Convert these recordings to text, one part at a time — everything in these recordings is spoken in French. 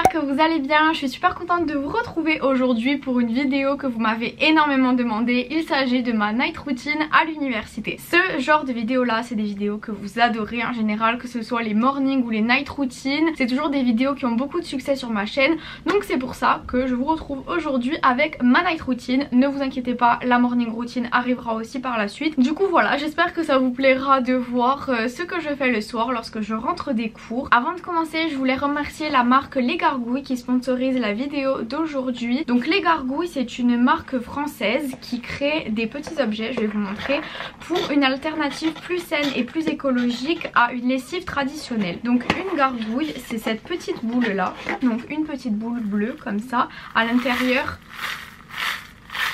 que vous allez bien. Je suis super contente de vous retrouver aujourd'hui pour une vidéo que vous m'avez énormément demandé. Il s'agit de ma night routine à l'université. Ce genre de vidéo là, c'est des vidéos que vous adorez en général, que ce soit les morning ou les night routines. C'est toujours des vidéos qui ont beaucoup de succès sur ma chaîne, donc c'est pour ça que je vous retrouve aujourd'hui avec ma night routine. Ne vous inquiétez pas, la morning routine arrivera aussi par la suite. Du coup voilà, j'espère que ça vous plaira de voir ce que je fais le soir lorsque je rentre des cours. Avant de commencer, je voulais remercier la marque Les Gargouilles qui sponsorise la vidéo d'aujourd'hui. Donc Les Gargouilles, c'est une marque française qui crée des petits objets, je vais vous montrer, pour une alternative plus saine et plus écologique à une lessive traditionnelle. Donc une gargouille, c'est cette petite boule là, donc une petite boule bleue comme ça. À l'intérieur,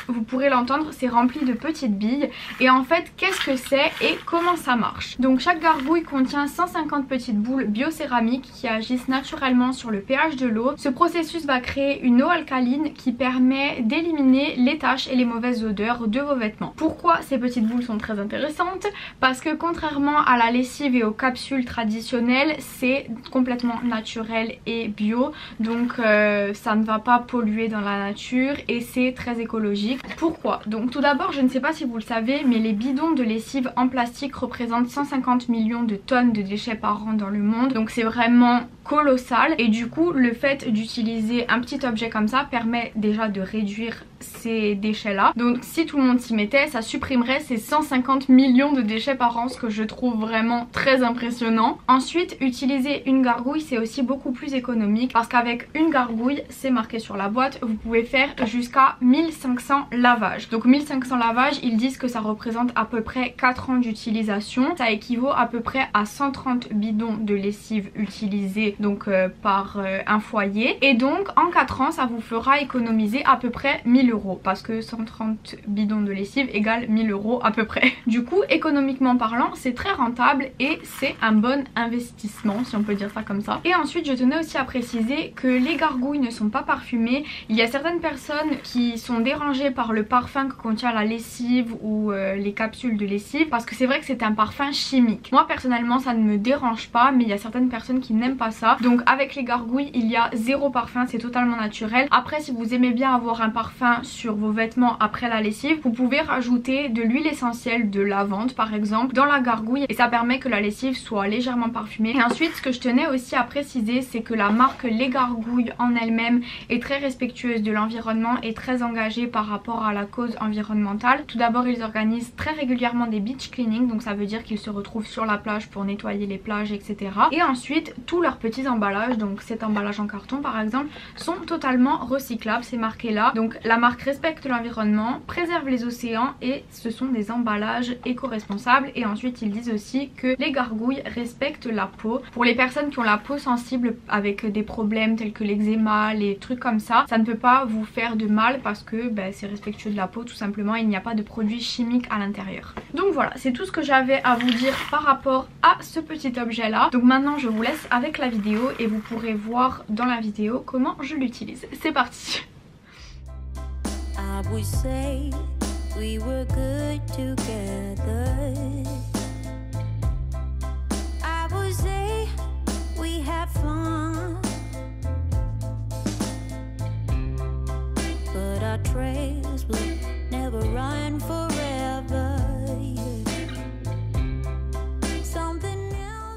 vous pourrez l'entendre, c'est rempli de petites billes. Et en fait, qu'est-ce que c'est et comment ça marche? Donc chaque gargouille contient 150 petites boules biocéramiques qui agissent naturellement sur le pH de l'eau. Ce processus va créer une eau alcaline qui permet d'éliminer les taches et les mauvaises odeurs de vos vêtements. Pourquoi ces petites boules sont très intéressantes? Parce que contrairement à la lessive et aux capsules traditionnelles, c'est complètement naturel et bio. Donc ça ne va pas polluer dans la nature et c'est très écologique. Pourquoi? Donc tout d'abord, je ne sais pas si vous le savez, mais les bidons de lessive en plastique représentent 150 millions de tonnes de déchets par an dans le monde. Donc c'est vraiment colossal, et du coup le fait d'utiliser un petit objet comme ça permet déjà de réduire ces déchets là. Donc si tout le monde s'y mettait, ça supprimerait ces 150 millions de déchets par an, ce que je trouve vraiment très impressionnant. Ensuite, utiliser une gargouille, c'est aussi beaucoup plus économique parce qu'avec une gargouille, c'est marqué sur la boîte, vous pouvez faire jusqu'à 1500 lavages. Donc 1500 lavages, ils disent que ça représente à peu près 4 ans d'utilisation. Ça équivaut à peu près à 130 bidons de lessive utilisés donc par un foyer, et donc en 4 ans ça vous fera économiser à peu près 1000 € parce que 130 bidons de lessive égale 1000 € à peu près. Du coup, économiquement parlant, c'est très rentable et c'est un bon investissement, si on peut dire ça comme ça. Et ensuite, je tenais aussi à préciser que les gargouilles ne sont pas parfumées. Il y a certaines personnes qui sont dérangées par le parfum que contient la lessive ou les capsules de lessive, parce que c'est vrai que c'est un parfum chimique. Moi personnellement ça ne me dérange pas, mais il y a certaines personnes qui n'aiment pas ça. Donc avec les gargouilles, il y a zéro parfum, c'est totalement naturel. Après, si vous aimez bien avoir un parfum sur vos vêtements après la lessive, vous pouvez rajouter de l'huile essentielle de lavande par exemple dans la gargouille, et ça permet que la lessive soit légèrement parfumée. Et ensuite, ce que je tenais aussi à préciser, c'est que la marque Les Gargouilles en elle-même est très respectueuse de l'environnement et très engagée par rapport à la cause environnementale. Tout d'abord, ils organisent très régulièrement des beach cleaning, donc ça veut dire qu'ils se retrouvent sur la plage pour nettoyer les plages, etc. Et ensuite, tous leurs petits emballages, donc cet emballage en carton par exemple, sont totalement recyclables, c'est marqué là. Donc la marque respecte l'environnement, préserve les océans et ce sont des emballages éco-responsables. Et ensuite ils disent aussi que les gargouilles respectent la peau. Pour les personnes qui ont la peau sensible avec des problèmes tels que l'eczéma, les trucs comme ça ne peut pas vous faire de mal parce que c'est respectueux de la peau tout simplement, il n'y a pas de produits chimiques à l'intérieur. Donc voilà, c'est tout ce que j'avais à vous dire par rapport à ce petit objet là. Donc maintenant je vous laisse avec la vidéo et vous pourrez voir dans la vidéo comment je l'utilise. C'est parti.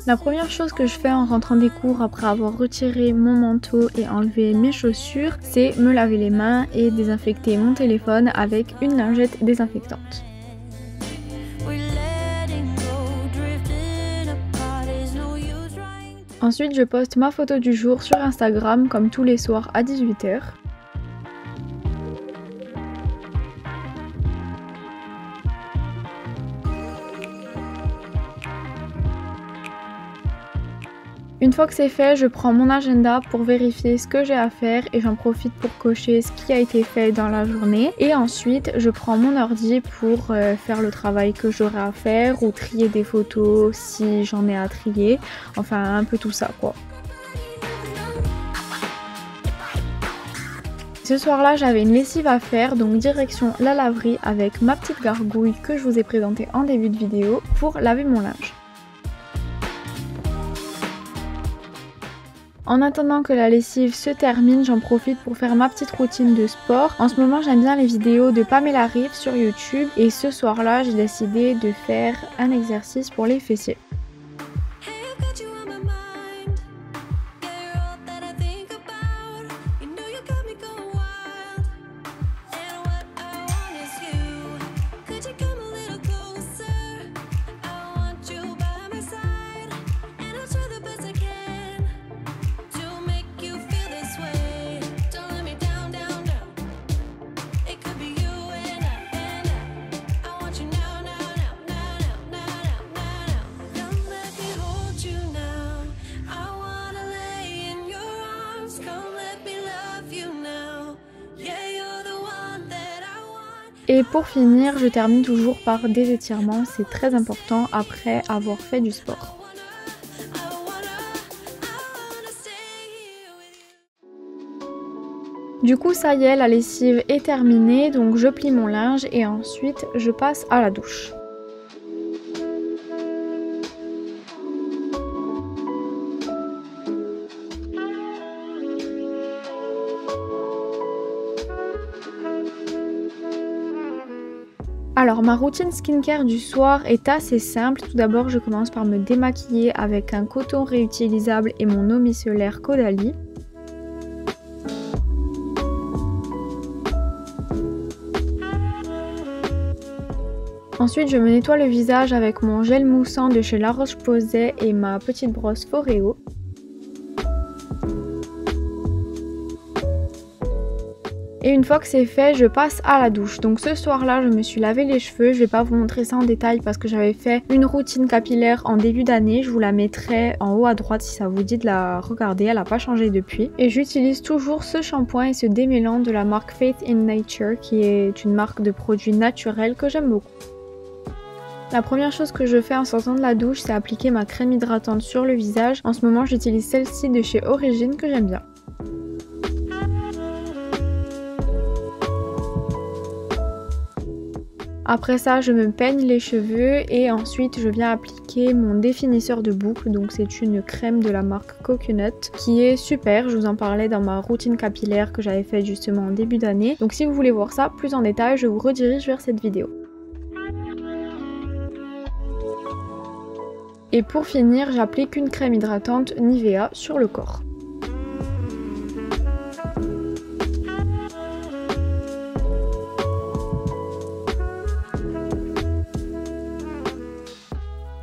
La première chose que je fais en rentrant des cours après avoir retiré mon manteau et enlevé mes chaussures, c'est me laver les mains et désinfecter mon téléphone avec une lingette désinfectante. Ensuite, je poste ma photo du jour sur Instagram comme tous les soirs à 18 h. Une fois que c'est fait, je prends mon agenda pour vérifier ce que j'ai à faire et j'en profite pour cocher ce qui a été fait dans la journée. Et ensuite, je prends mon ordi pour faire le travail que j'aurai à faire ou trier des photos si j'en ai à trier. Enfin, un peu tout ça quoi. Ce soir-là, j'avais une lessive à faire, donc direction la laverie avec ma petite gargouille que je vous ai présentée en début de vidéo pour laver mon linge. En attendant que la lessive se termine, j'en profite pour faire ma petite routine de sport. En ce moment, j'aime bien les vidéos de Pamela Reif sur YouTube et ce soir-là, j'ai décidé de faire un exercice pour les fessiers. Et pour finir, je termine toujours par des étirements, c'est très important après avoir fait du sport. Du coup ça y est, la lessive est terminée, donc je plie mon linge et ensuite je passe à la douche. Alors ma routine skincare du soir est assez simple. Tout d'abord je commence par me démaquiller avec un coton réutilisable et mon eau micellaire Caudalie. Ensuite je me nettoie le visage avec mon gel moussant de chez La Roche-Posay et ma petite brosse Foreo. Et une fois que c'est fait, je passe à la douche. Donc ce soir-là, je me suis lavé les cheveux. Je vais pas vous montrer ça en détail parce que j'avais fait une routine capillaire en début d'année. Je vous la mettrai en haut à droite si ça vous dit de la regarder. Elle n'a pas changé depuis. Et j'utilise toujours ce shampoing et ce démêlant de la marque Faith in Nature qui est une marque de produits naturels que j'aime beaucoup. La première chose que je fais en sortant de la douche, c'est appliquer ma crème hydratante sur le visage. En ce moment, j'utilise celle-ci de chez Origine que j'aime bien. Après ça, je me peigne les cheveux et ensuite je viens appliquer mon définisseur de boucle. Donc c'est une crème de la marque Coconut qui est super. Je vous en parlais dans ma routine capillaire que j'avais faite justement en début d'année. Donc si vous voulez voir ça plus en détail, je vous redirige vers cette vidéo. Et pour finir, j'applique une crème hydratante Nivea sur le corps.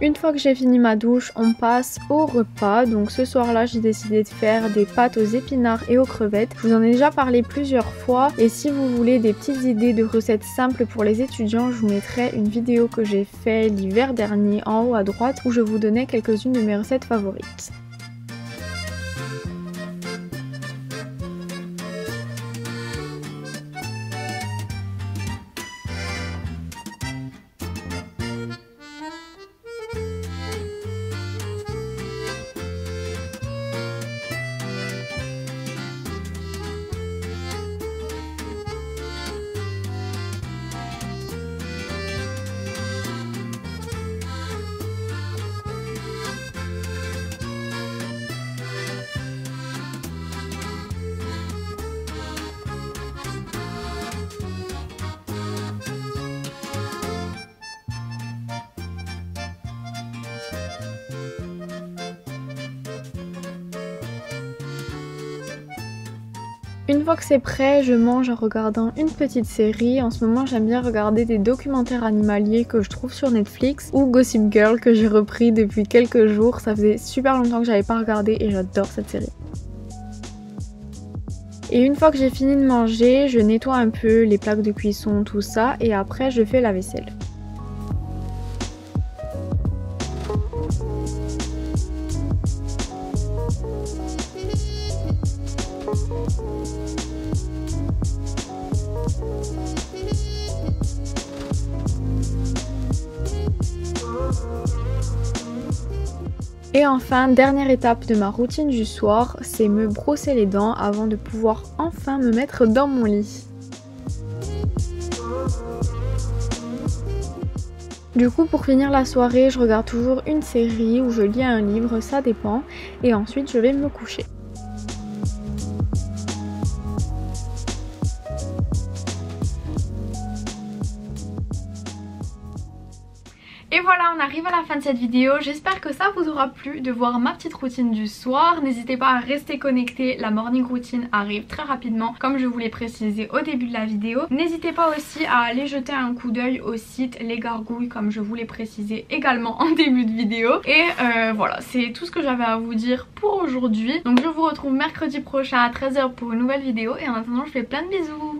Une fois que j'ai fini ma douche, on passe au repas. Donc ce soir-là, j'ai décidé de faire des pâtes aux épinards et aux crevettes. Je vous en ai déjà parlé plusieurs fois. Et si vous voulez des petites idées de recettes simples pour les étudiants, je vous mettrai une vidéo que j'ai fait l'hiver dernier en haut à droite où je vous donnais quelques-unes de mes recettes favorites. Une fois que c'est prêt, je mange en regardant une petite série. En ce moment, j'aime bien regarder des documentaires animaliers que je trouve sur Netflix ou Gossip Girl que j'ai repris depuis quelques jours. Ça faisait super longtemps que j'avais pas regardé et j'adore cette série. Et une fois que j'ai fini de manger, je nettoie un peu les plaques de cuisson, tout ça, et après je fais la vaisselle. Et enfin, dernière étape de ma routine du soir, c'est me brosser les dents avant de pouvoir enfin me mettre dans mon lit. Du coup, pour finir la soirée, je regarde toujours une série ou je lis un livre, ça dépend, et ensuite je vais me coucher. Et voilà, on arrive à la fin de cette vidéo. J'espère que ça vous aura plu de voir ma petite routine du soir. N'hésitez pas à rester connecté, la morning routine arrive très rapidement comme je vous l'ai précisé au début de la vidéo. N'hésitez pas aussi à aller jeter un coup d'œil au site Les Gargouilles comme je vous l'ai précisé également en début de vidéo. Et voilà, c'est tout ce que j'avais à vous dire pour aujourd'hui. Donc je vous retrouve mercredi prochain à 13 h pour une nouvelle vidéo et en attendant je fais plein de bisous.